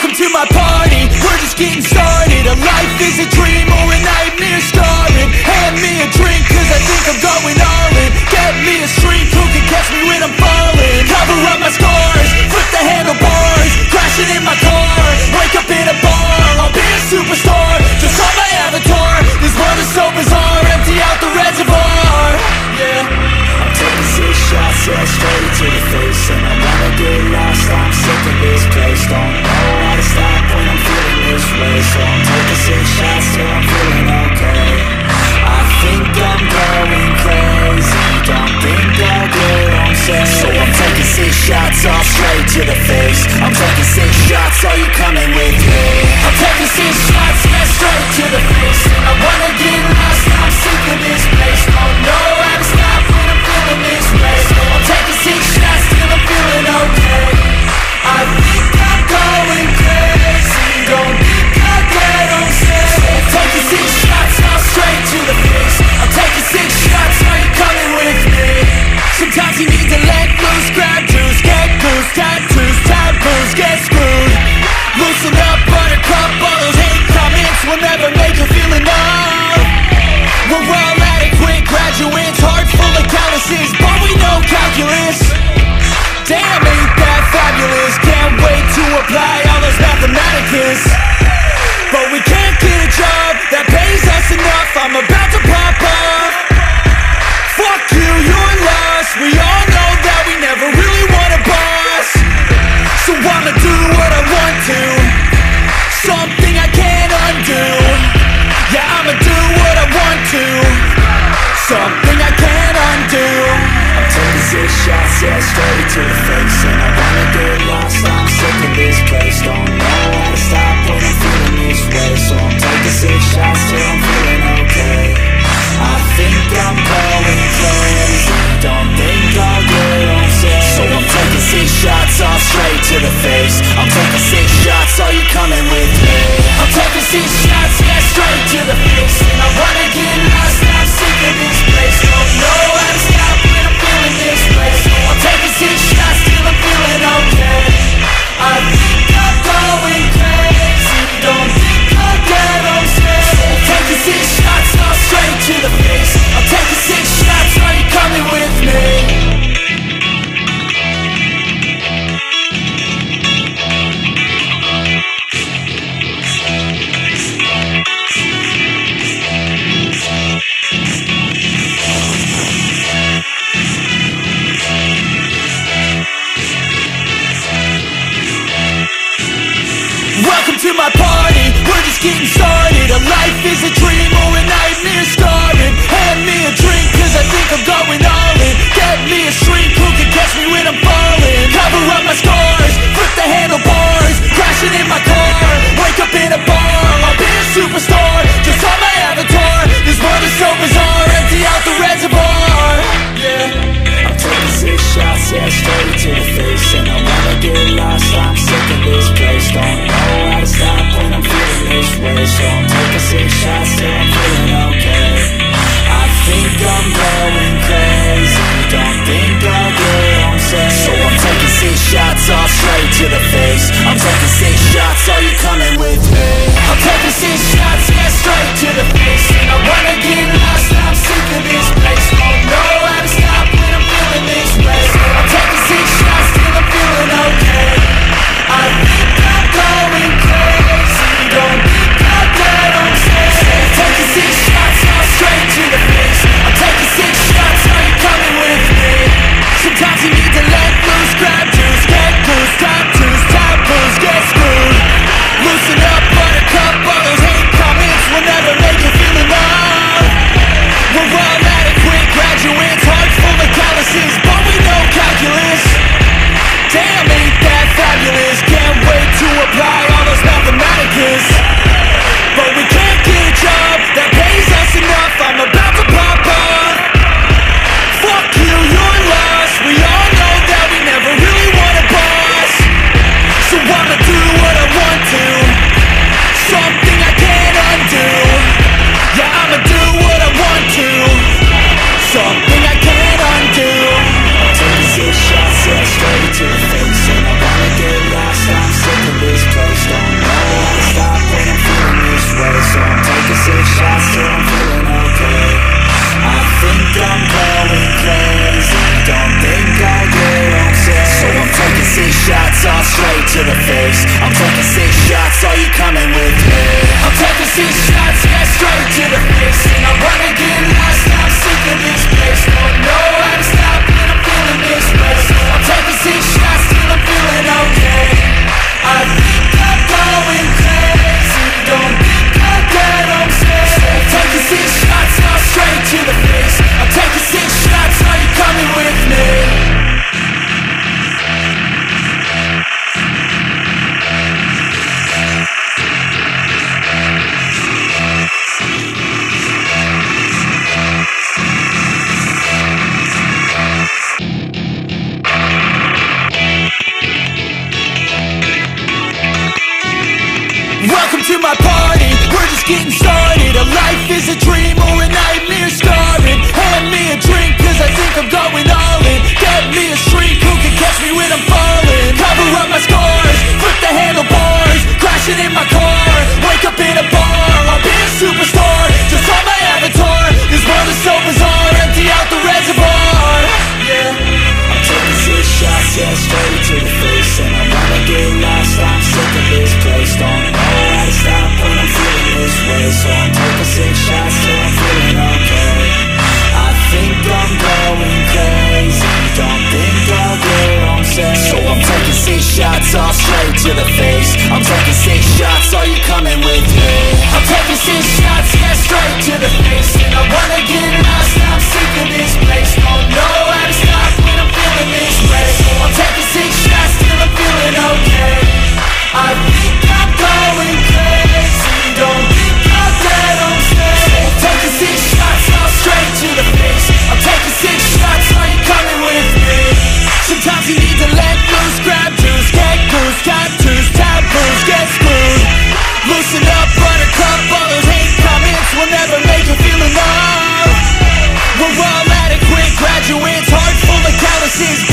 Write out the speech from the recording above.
Welcome to my party, we're just getting started. A life is a dream or a nightmare started. Hand me a drink cause I think I'm going all in. Get me a shrink who can catch me when I'm falling. Cover up my scars, flip the handlebars. Crashing in my car, wake up in a bar. I'll be a superstar, just on my avatar. This world is so bizarre, empty out the reservoir. Yeah, I'm taking 6 shots, yeah, straight to the face. And I wanna get lost, I'm sick of this place. Don't know how to stop when I'm feeling this way. So I'm taking 6 shots till I'm feeling okay. I think I'm going crazy, don't think I'll get on safe. So I'm taking 6 shots all straight to the face. I'm taking 6 shots, are you coming with me? I'm taking 6 shots, yeah, straight to the face. And I wanna get lost, I'm sick of this place. Don't know how to stop when I'm feeling this way. So I'm taking 6 shots till I'm feeling okay. I think I'm going crazy, don't think I'll get on safe. So I'm taking 6 shots, all straight to the face. I'm taking 6 shots, are you coming with me? Sometimes you need to let loose, grab juice, get goose, tattoos, taboos, get screwed. Loosen up, buttercup, all those hate comments will never make you feel enough. We're all adequate graduates, hearts full of calluses, but we know calculus. Damn, ain't that fabulous? Can't wait to apply all those mathematicus. But we can't get a job that pays us enough. I'm about to pop up. Fuck you, you're lost. We all know that we never really want a boss. So I'ma do what I want to, something I can't undo. Yeah, I'ma do what I want to, something I can't undo. I'm taking 6 shots, yeah, straight to the face. And I wanna get lost, I'm sick of this place. Don't know how to stop when I'm feeling this way. So I'm taking 6 shots till I'm feeling okay. I think I'm going crazy, don't think I'll get on safe. So I'm taking 6 shots, all straight to the face. I'm taking 6 shots, are you coming with me? I'm taking 6 shots, yeah, straight to the face. And I wanna get lost, I'm sick of this place. Don't know how to stop when I'm feeling this way. So I'm taking 6 shots till I'm feeling okay. I think I'm going crazy, don't think I'll get on safe. So I'm taking 6 shots, all straight to the face. I'm taking 6 shots, are you coming with me? Welcome to my party, we're just getting started. A life is a dream or a nightmare started. Hand me a drink cause I think I'm going all in. Get me a shrink who can catch me when I'm falling. Cover up my scars, flip the handlebars. Crashing in my car, wake up in a bar. I'll be a superstar, just on my avatar. This world is so bizarre, empty out the reservoir. Yeah, I'm taking 6 shots, yeah, straight to the face. And I wanna get lost, I'm sick of this place. Don't know how to stop when I'm feeling this way. So is a dream or a nightmare scarring. Hand me a drink cause I think I'm going all in. Get me a shrink who can catch me when I'm falling. Cover up my scars, flip the handlebars, crashing in my car, wake up in a bar. I'll be a superstar, just on my avatar. This world is so bizarre, empty out the reservoir. Yeah, I'm taking 6 shots, yeah, straight to the face. And I wanna get lost, I'm sick of this place. Don't know how to stop when I'm feeling this way. So I'm taking 6 shots till I'm feeling okay. I think I'm going crazy, don't think I'll get home safe. So I'm taking 6 shots, all straight to the face. I'm taking 6 shots, are you coming with me? I'm taking 6 shots, yeah, straight to the face. And I wanna get lost, I'm sick of this place. Don't know how to stop when I'm feeling this way. So I'm taking 6 shots till I'm feeling okay. I think I'm going crazy, don't think I'll get home safe. So I'm taking 6 shots, all straight to the face. I'm taking 6 shots, are you coming with me? Sometimes you need to let loose, grab juice, get goose, tattoos, taboos, get screwed. Loosen up, buttercup, all those hate comments will never make you feel in love. We're all adequate graduates, heart full of calluses.